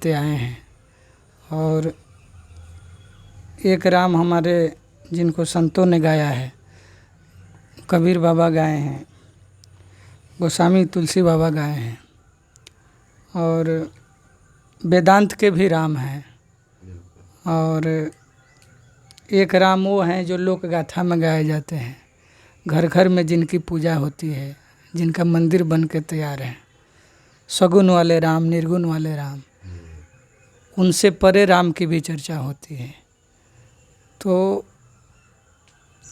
गाते आए हैं। और एक राम हमारे जिनको संतों ने गाया है, कबीर बाबा गाए हैं, गोस्वामी तुलसी बाबा गाए हैं, और वेदांत के भी राम हैं। और एक राम वो हैं जो लोक गाथा में गाए जाते हैं, घर घर में जिनकी पूजा होती है, जिनका मंदिर बन के तैयार है। सगुन वाले राम, निर्गुण वाले राम, उनसे परे राम की भी चर्चा होती है। तो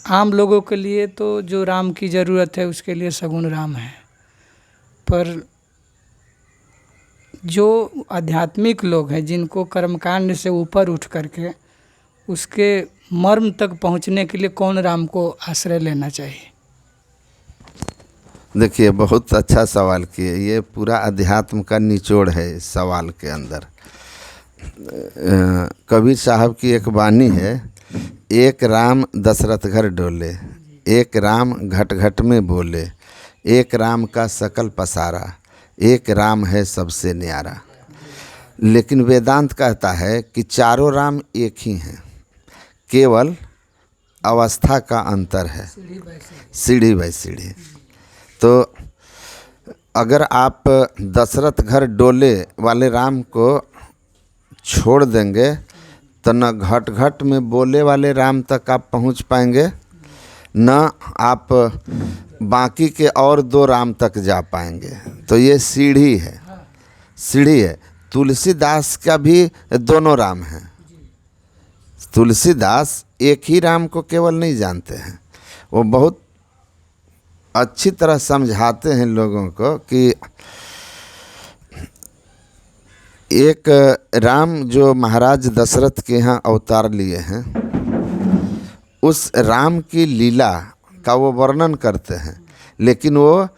आम लोगों के लिए तो जो राम की ज़रूरत है उसके लिए सगुन राम है, पर जो आध्यात्मिक लोग हैं, जिनको कर्मकांड से ऊपर उठ करके उसके मर्म तक पहुंचने के लिए कौन राम को आश्रय लेना चाहिए? देखिए, बहुत अच्छा सवाल किए। ये पूरा अध्यात्म का निचोड़ है इस सवाल के अंदर। कबीर साहब की एक वाणी है, एक राम दशरथ घर डोले, एक राम घट घट में बोले, एक राम का सकल पसारा, एक राम है सबसे न्यारा। लेकिन वेदांत कहता है कि चारों राम एक ही हैं, केवल अवस्था का अंतर है, सीढ़ी बाई सीढ़ी। तो अगर आप दशरथ घर डोले वाले राम को छोड़ देंगे तो न घट घट में बोले वाले राम तक आप पहुंच पाएंगे, न आप बाकी के और दो राम तक जा पाएंगे। तो ये सीढ़ी है, सीढ़ी है। तुलसीदास का भी दोनों राम हैं। तुलसीदास एक ही राम को केवल नहीं जानते हैं, वो बहुत अच्छी तरह समझाते हैं लोगों को कि एक राम जो महाराज दशरथ के यहाँ अवतार लिए हैं, उस राम की लीला का वो वर्णन करते हैं, लेकिन वो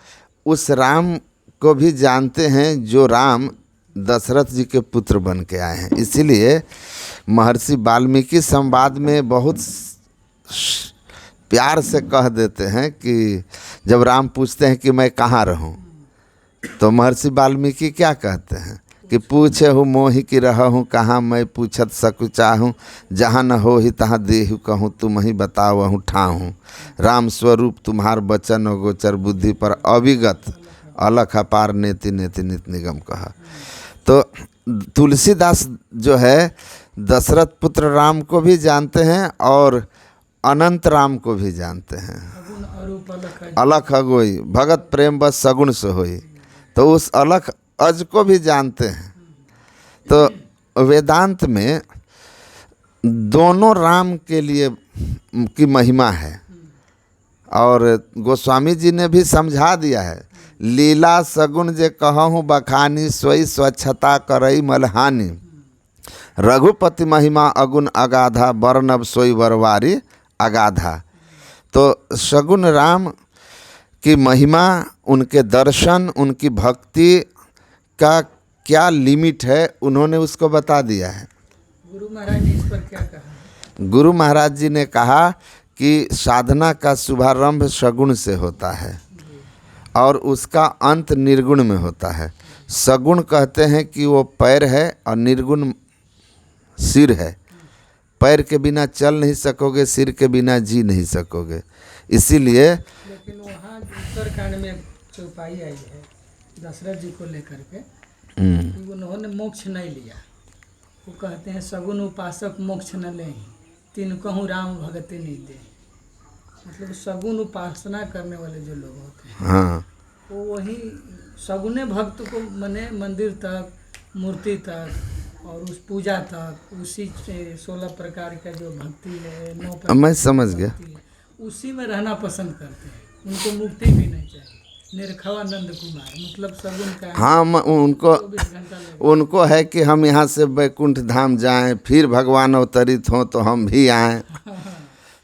उस राम को भी जानते हैं जो राम दशरथ जी के पुत्र बन के आए हैं। इसीलिए महर्षि वाल्मीकि संवाद में बहुत प्यार से कह देते हैं कि जब राम पूछते हैं कि मैं कहाँ रहूं, तो महर्षि वाल्मीकि क्या कहते हैं कि पूछे हूँ मोहि की रहूँ कहाँ, मैं पूछत सकु चाहूँ, जहाँ न हो ही तहाँ देहु कहूँ, तुम ही बताओ हूँ ठाहूँ। राम स्वरूप तुम्हार बचन गोचर, बुद्धि पर अविगत अलख अपार, नेति नेति नित निगम कहा। तो तुलसीदास जो है दशरथ पुत्र राम को भी जानते हैं और अनंत राम को भी जानते हैं। अलख अगोई भगत प्रेम बस सगुन से होई, तो उस अलख अज को भी जानते हैं। तो वेदांत में दोनों राम के लिए की महिमा है, और गोस्वामी जी ने भी समझा दिया है, लीला सगुन जे कहूँ बखानी, सोई स्वच्छता करई मलहानी, रघुपति महिमा अगुण अगाधा, बरनब सोई बरवारी अगाधा। तो सगुन राम की महिमा, उनके दर्शन, उनकी भक्ति का क्या लिमिट है, उन्होंने उसको बता दिया है। गुरु महाराज ने इस पर क्या कहा? गुरु महाराज जी ने कहा कि साधना का शुभारंभ सगुण से होता है और उसका अंत निर्गुण में होता है। सगुण कहते हैं कि वो पैर है और निर्गुण सिर है। पैर के बिना चल नहीं सकोगे, सिर के बिना जी नहीं सकोगे। इसीलिए लेकिन वहाँ उत्तरकांड में चौपाई आई है दशरथ जी को लेकर के, कि उन्होंने मोक्ष नहीं लिया। वो कहते हैं सगुन उपासक मोक्ष न ले, तीन कहूँ राम भगति नहीं दे। मतलब सगुन उपासना करने वाले जो लोग होते हैं, हाँ, वो वही सगुने भक्त को मने मंदिर तक, मूर्ति तक और उस पूजा तक, उसी 16 प्रकार का जो भक्ति है, 9 प्रकार मैं समझ गया, उसी में रहना पसंद करते हैं। उनको मुक्ति भी नहीं चाहिए। निरखवानंद कुमार मतलब सगुन का, हाँ, उनको है कि हम यहाँ से बैकुंठ धाम जाएं, फिर भगवान अवतरित हों तो हम भी आएं।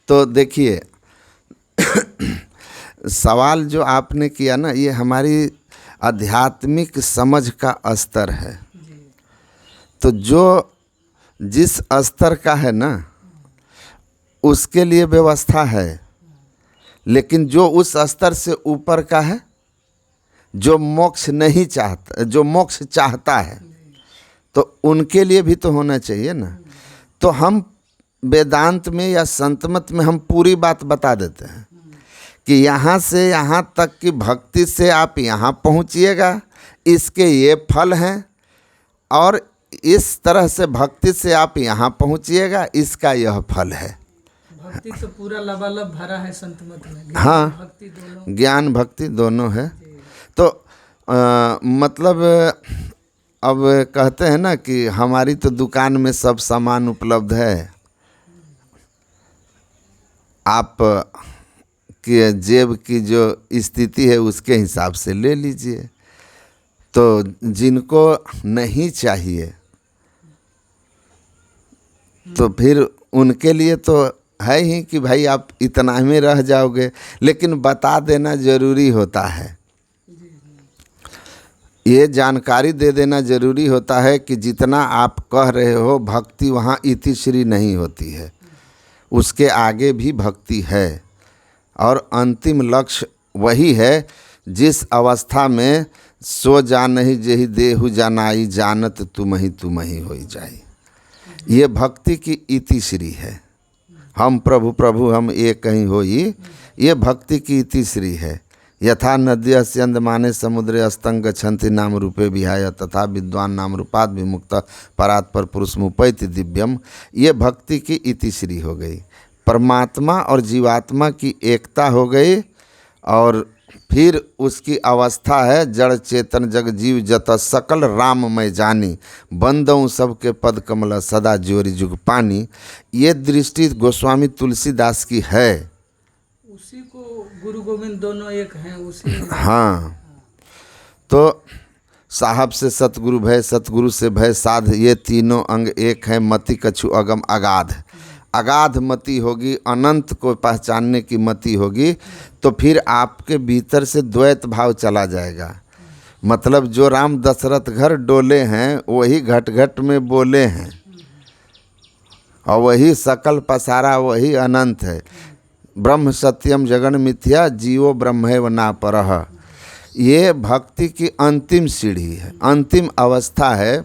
तो देखिए सवाल जो आपने किया ना, ये हमारी आध्यात्मिक समझ का स्तर है। तो जो जिस स्तर का है ना, उसके लिए व्यवस्था है, लेकिन जो उस स्तर से ऊपर का है, जो मोक्ष नहीं चाहता, जो मोक्ष चाहता है, तो उनके लिए भी तो होना चाहिए ना। तो हम वेदांत में या संतमत में हम पूरी बात बता देते हैं कि यहाँ से यहाँ तक की भक्ति से आप यहाँ पहुँचिएगा, इसके ये फल हैं, और इस तरह से भक्ति से आप यहाँ पहुँचिएगा, इसका यह फल है। भक्ति तो पूरा लबालब भरा है संतमत में, हाँ, भक्ति दोनों, ज्ञान भक्ति दोनों है। तो मतलब अब कहते हैं ना कि हमारी तो दुकान में सब सामान उपलब्ध है, आप कि जेब की जो स्थिति है उसके हिसाब से ले लीजिए। तो जिनको नहीं चाहिए तो फिर उनके लिए तो है ही कि भाई आप इतना में रह जाओगे, लेकिन बता देना ज़रूरी होता है, ये जानकारी दे देना ज़रूरी होता है कि जितना आप कह रहे हो भक्ति वहाँ इतिश्री नहीं होती है, उसके आगे भी भक्ति है, और अंतिम लक्ष्य वही है जिस अवस्था में सो जानहि जेहि देहु जानाई, जानत तुम ही होई जाई। ये भक्ति की इतिश्री है। हम प्रभु प्रभु हम एक ही होई, ये भक्ति की इतिश्री है। यथा नद्य स्यंदमाने समुद्रे अस्तंग गच्छन्ति नाम रूपे विहाय, तथा विद्वान नाम रूपात् विमुक्त परात् पर पुरुषमुपैति दिव्यम। ये भक्ति की इतिश्री हो गई। परमात्मा और जीवात्मा की एकता हो गई, और फिर उसकी अवस्था है जड़ चेतन जग जीव जत सकल राम मैं जानी, बंदऊँ सबके पद कमल सदा जोरी जुग पानी। ये दृष्टि गोस्वामी तुलसीदास की है। उसी को गुरु गोविंद दोनों एक हैं, उसी हाँ, तो साहब से सतगुरु भय, सतगुरु से भय साध, ये तीनों अंग एक हैं। मति कछु अगम अगाध, अगाध मति होगी, अनंत को पहचानने की मति होगी, तो फिर आपके भीतर से द्वैत भाव चला जाएगा। मतलब जो राम दशरथ घर डोले हैं वही घट घट में बोले हैं, और वही सकल पसारा वही अनंत है। ब्रह्म सत्यम जगन मिथ्या, जीवो ब्रह्मैव ना परः। ये भक्ति की अंतिम सीढ़ी है, अंतिम अवस्था है।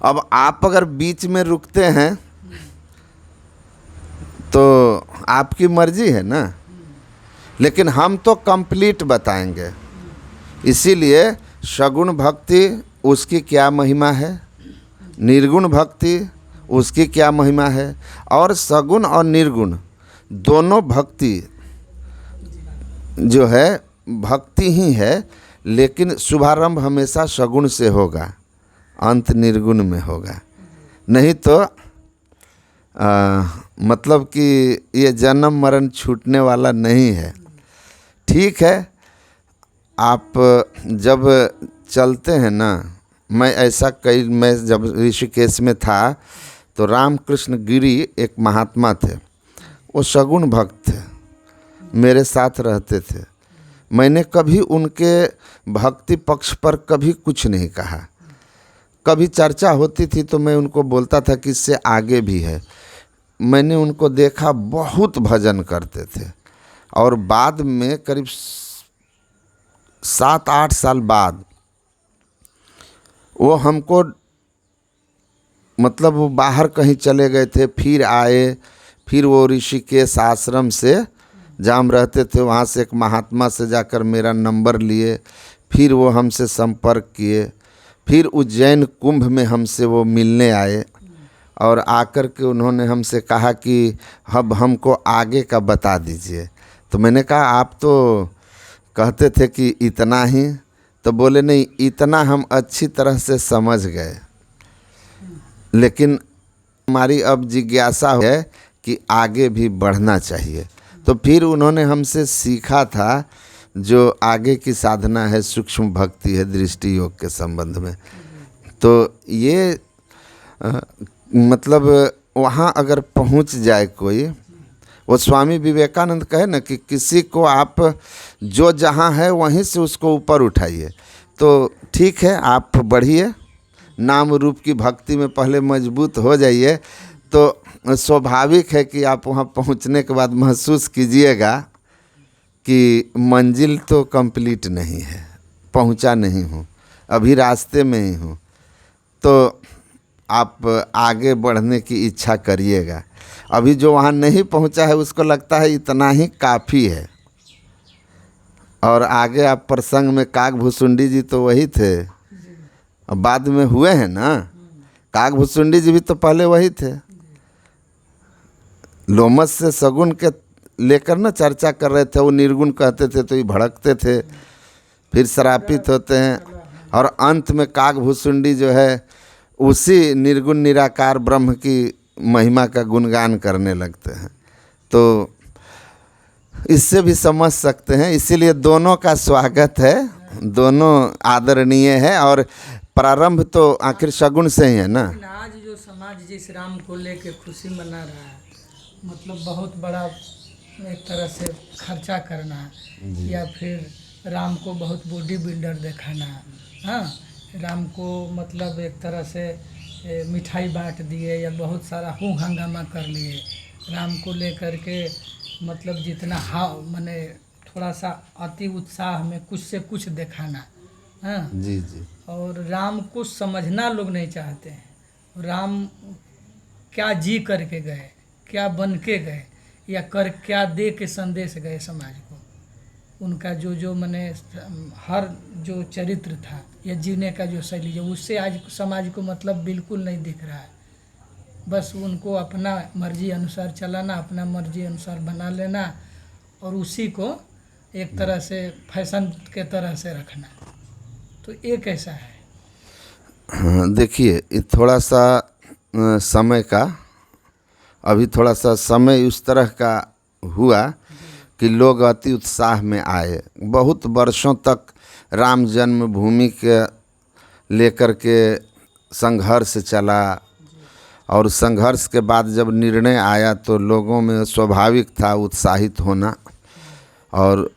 अब आप अगर बीच में रुकते हैं तो आपकी मर्जी है ना, लेकिन हम तो कंप्लीट बताएंगे। इसीलिए सगुण भक्ति उसकी क्या महिमा है, निर्गुण भक्ति उसकी क्या महिमा है, और सगुण और निर्गुण दोनों भक्ति जो है भक्ति ही है, लेकिन शुभारंभ हमेशा सगुण से होगा, अंत निर्गुण में होगा। नहीं तो मतलब कि ये जन्म मरण छूटने वाला नहीं है। ठीक है, आप जब चलते हैं ना, मैं जब ऋषिकेश में था तो रामकृष्ण गिरी एक महात्मा थे, वो सगुण भक्त थे, मेरे साथ रहते थे। मैंने कभी उनके भक्ति पक्ष पर कभी कुछ नहीं कहा। कभी चर्चा होती थी तो मैं उनको बोलता था कि इससे आगे भी है। मैंने उनको देखा, बहुत भजन करते थे, और बाद में करीब 7-8 साल बाद वो हमको, मतलब वो बाहर कहीं चले गए थे, फिर आए, फिर वो ऋषिकेश आश्रम से जहाँ हम रहते थे वहाँ से एक महात्मा से जाकर मेरा नंबर लिए, फिर वो हमसे संपर्क किए, फिर उज्जैन कुंभ में हमसे वो मिलने आए, और आकर के उन्होंने हमसे कहा कि अब हमको आगे का बता दीजिए। तो मैंने कहा आप तो कहते थे कि इतना ही, तो बोले नहीं, इतना हम अच्छी तरह से समझ गए, लेकिन हमारी अब जिज्ञासा है कि आगे भी बढ़ना चाहिए। तो फिर उन्होंने हमसे सीखा था जो आगे की साधना है, सूक्ष्म भक्ति है दृष्टि योग के संबंध में। तो ये मतलब वहाँ अगर पहुँच जाए कोई, वो स्वामी विवेकानंद कहे ना कि किसी को आप जो जहाँ है वहीं से उसको ऊपर उठाइए। तो ठीक है, आप बढ़िए, नाम रूप की भक्ति में पहले मजबूत हो जाइए, तो स्वाभाविक है कि आप वहाँ पहुँचने के बाद महसूस कीजिएगा कि मंजिल तो कंप्लीट नहीं है, पहुँचा नहीं हूँ, अभी रास्ते में ही हूँ। तो आप आगे बढ़ने की इच्छा करिएगा। अभी जो वहाँ नहीं पहुँचा है उसको लगता है इतना ही काफ़ी है। और आगे आप प्रसंग में काकभुसुंडी जी तो वही थे, अब बाद में हुए हैं ना। काकभुसुंडी जी भी तो पहले वही थे। लोमस से सगुन के लेकर ना चर्चा कर रहे थे, वो निर्गुण कहते थे तो ये भड़कते थे, फिर श्रापित होते हैं, और अंत में काकभुसुंडी जो है उसी निर्गुण निराकार ब्रह्म की महिमा का गुणगान करने लगते हैं। तो इससे भी समझ सकते हैं। इसीलिए दोनों का स्वागत है, दोनों आदरणीय है, और प्रारंभ तो आखिर सगुन से ही है ना। लेकिन आज जो समाज जिस राम को लेके खुशी मना रहा है, मतलब बहुत बड़ा एक तरह से खर्चा करना, या फिर राम को बहुत बॉडी बिल्डर दिखाना, हाँ, राम को मतलब एक तरह से मिठाई बांट दिए या बहुत सारा हू हंगामा कर लिए, राम को लेकर के मतलब जितना माने थोड़ा सा अति उत्साह में कुछ से कुछ दिखाना, हाँ जी जी। और राम को समझना लोग नहीं चाहते हैं। राम क्या जी करके गए, क्या बन के गए, या कर क्या दे के संदेश गए समाज को। उनका जो जो मैंने हर जो चरित्र था या जीने का जो शैली जो, उससे आज समाज को मतलब बिल्कुल नहीं दिख रहा है। बस उनको अपना मर्जी अनुसार चलाना, अपना मर्जी अनुसार बना लेना, और उसी को एक तरह से फैशन के तरह से रखना। तो ये कैसा है? हाँ, देखिए ये थोड़ा सा समय का, अभी थोड़ा सा समय उस तरह का हुआ कि लोग अति उत्साह में आए। बहुत वर्षों तक राम जन्मभूमि के लेकर के संघर्ष चला, और संघर्ष के बाद जब निर्णय आया तो लोगों में स्वाभाविक था उत्साहित होना, और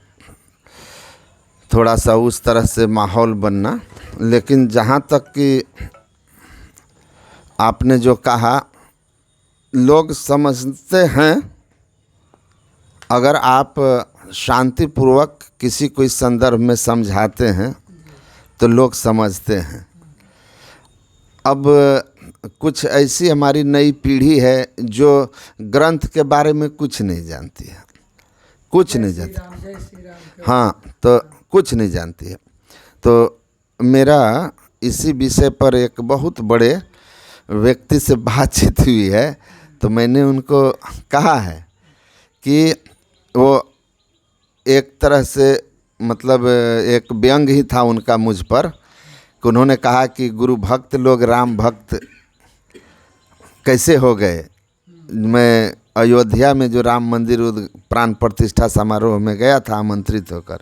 थोड़ा सा उस तरह से माहौल बनना। लेकिन जहाँ तक कि आपने जो कहा, लोग समझते हैं, अगर आप शांतिपूर्वक किसी कोई संदर्भ में समझाते हैं तो लोग समझते हैं। अब कुछ ऐसी हमारी नई पीढ़ी है जो ग्रंथ के बारे में कुछ नहीं जानती है, कुछ नहीं जानती, हाँ, तो कुछ नहीं जानती है। तो मेरा इसी विषय पर एक बहुत बड़े व्यक्ति से बातचीत हुई है, तो मैंने उनको कहा है कि वो एक तरह से मतलब एक व्यंग ही था उनका मुझ पर, कि उन्होंने कहा कि गुरु भक्त लोग राम भक्त कैसे हो गए। मैं अयोध्या में जो राम मंदिर प्राण प्रतिष्ठा समारोह में गया था आमंत्रित होकर,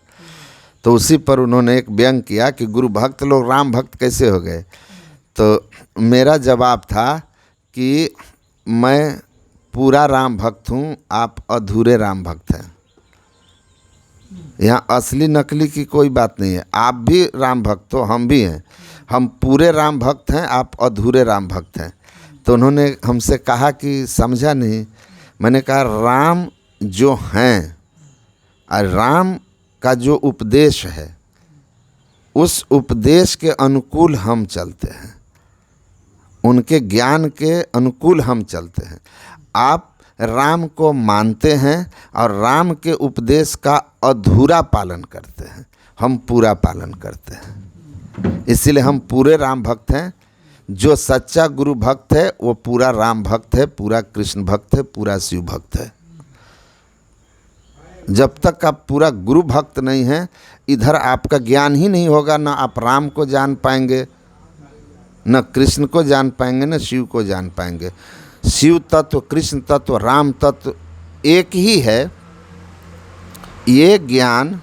तो उसी पर उन्होंने एक व्यंग किया कि गुरु भक्त लोग राम भक्त कैसे हो गए। तो मेरा जवाब था कि मैं पूरा राम भक्त हूँ, आप अधूरे राम भक्त हैं। यहाँ असली नकली की कोई बात नहीं है। आप भी राम भक्त हो, हम भी हैं, हम पूरे राम भक्त हैं, आप अधूरे राम भक्त हैं। तो उन्होंने हमसे कहा कि समझा नहीं। मैंने कहा राम जो हैं और राम का जो उपदेश है, उस उपदेश के अनुकूल हम चलते हैं, उनके ज्ञान के अनुकूल हम चलते हैं। आप राम को मानते हैं और राम के उपदेश का अधूरा पालन करते हैं, हम पूरा पालन करते हैं। इसीलिए हम पूरे राम भक्त हैं। जो सच्चा गुरु भक्त है वो पूरा राम भक्त है, पूरा कृष्ण भक्त है, पूरा शिव भक्त है। जब तक आप पूरा गुरु भक्त नहीं हैं, इधर आपका ज्ञान ही नहीं होगा, ना आप राम को जान पाएंगे, न कृष्ण को जान पाएंगे, न शिव को जान पाएंगे। शिव तत्व, कृष्ण तत्व, राम तत्व एक ही है। ये ज्ञान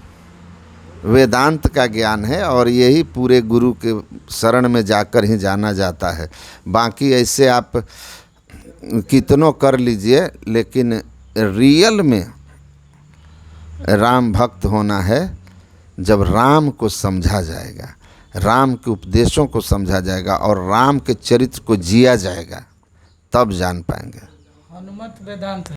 वेदांत का ज्ञान है, और यही पूरे गुरु के शरण में जाकर ही जाना जाता है। बाकी ऐसे आप कितनों कर लीजिए, लेकिन रियल में राम भक्त होना है जब राम को समझा जाएगा, राम के उपदेशों को समझा जाएगा और राम के चरित्र को जिया जाएगा, तब जान पाएंगे। हनुमत वेदांत